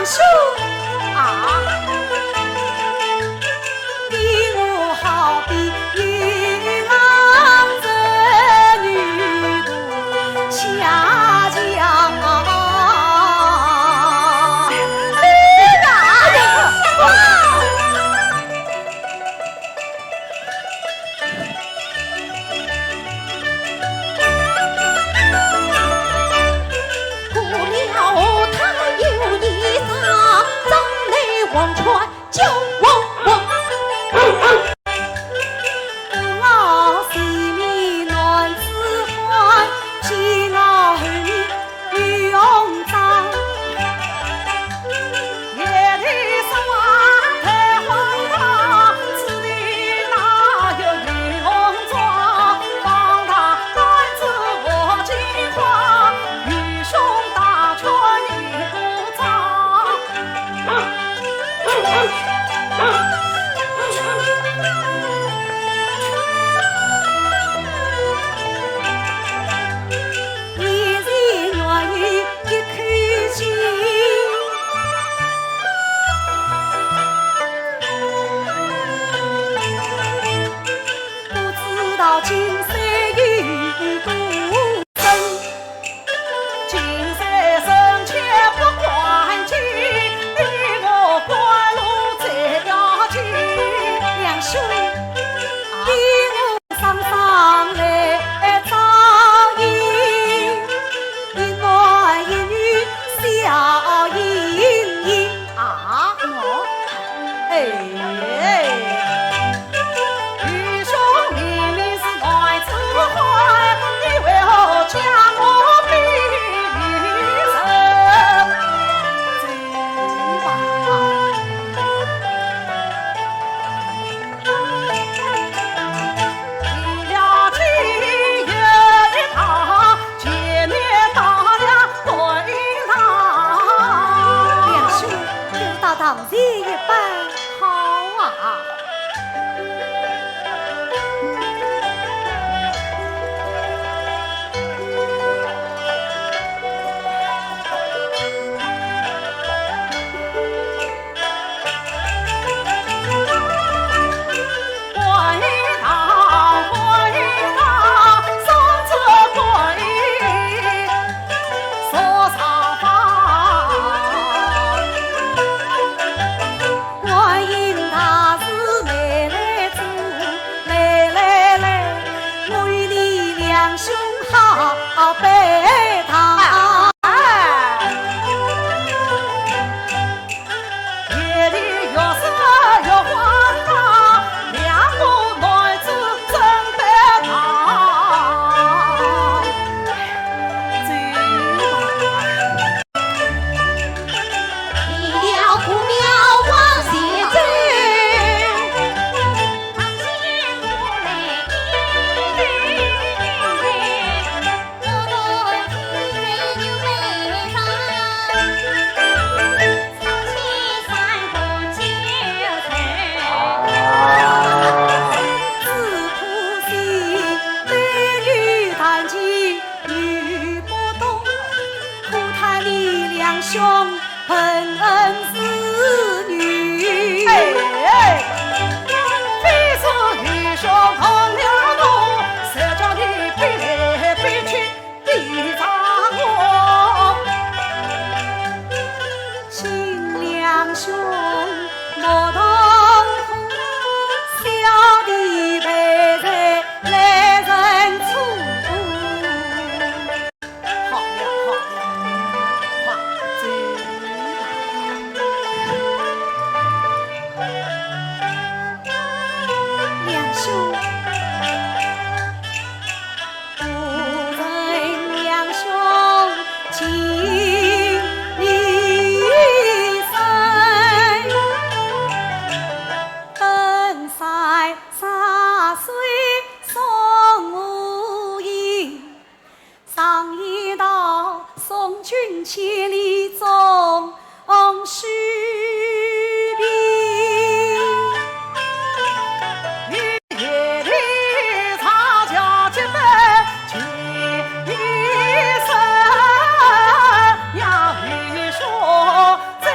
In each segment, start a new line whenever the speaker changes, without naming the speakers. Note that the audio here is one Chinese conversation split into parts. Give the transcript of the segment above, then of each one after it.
两兄啊，你我好比渔郎织女渡下江啊。忘川就忘我，我心里暖自欢，喜闹儿女与永章。夜里十万太荒唐，此地哪有与永庄？放他男子我金花，与兄打拳一鼓掌。一人愿意一口气，不知道今生有多深，今生生且不管情。兄，你我上上来照应，一男一女笑盈盈啊！我哎，愚兄明明是男子汉，你为何将我比女人？走吧。当然一般好啊！兄好背他，夜里越色越荒唐，两个男子真得他。离了姑庙往西走。兄恩恩子女，非是女兄同了路，谁叫你背来背去逼着我？亲两兄莫同苦，小弟陪在来人处。好了好了。两兄，不问两兄情义深，本在洒水送无影，上一道送君千里终须这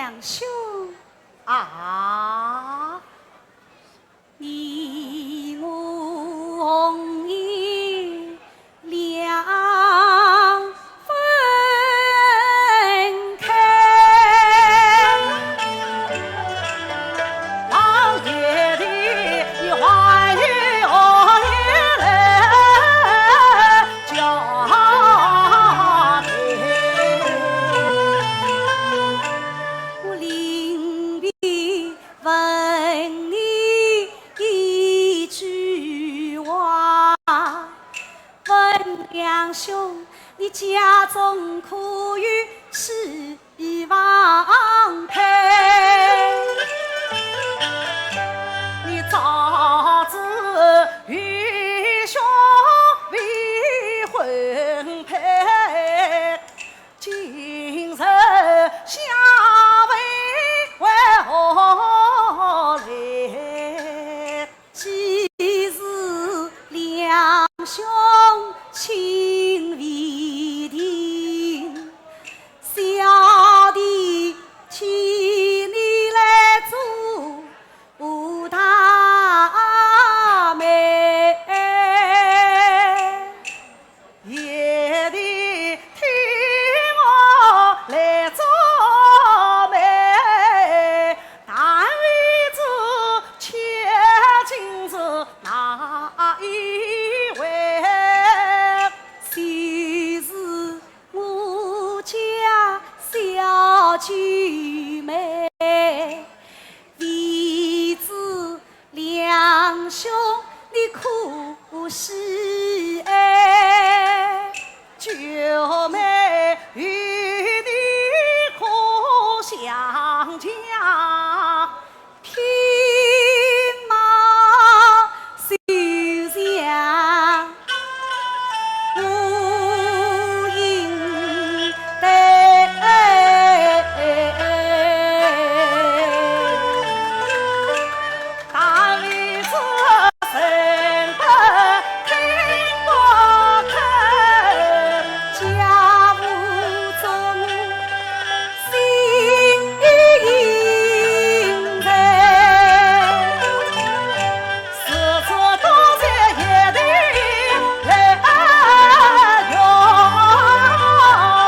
两兄啊，你我已两分开，老爷的话语我也来交代，我临别问你一句话，问两兄，你家中可有四房配？你早知与兄未婚配，今日下为为何来？既是两兄情未定，小弟请你来做大媒，爷的听我来做媒，但为知且今是哪一位？昔日我家小姐妹，未知两兄你可是爱？九妹与你可相将？天马修祥，无应对。但为这身份听不开，家务中心应在，四处多谢爷的来用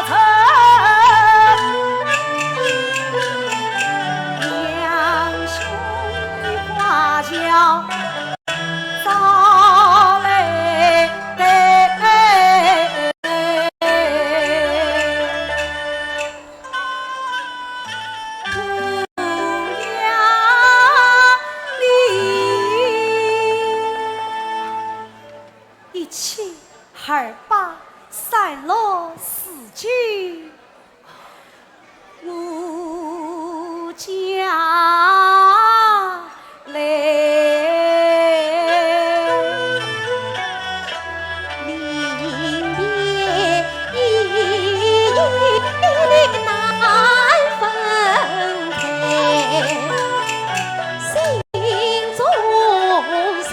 成，两兄的花轿早来得，不要离，一起二八散落四句，我家来。
临别意难分开，心中想。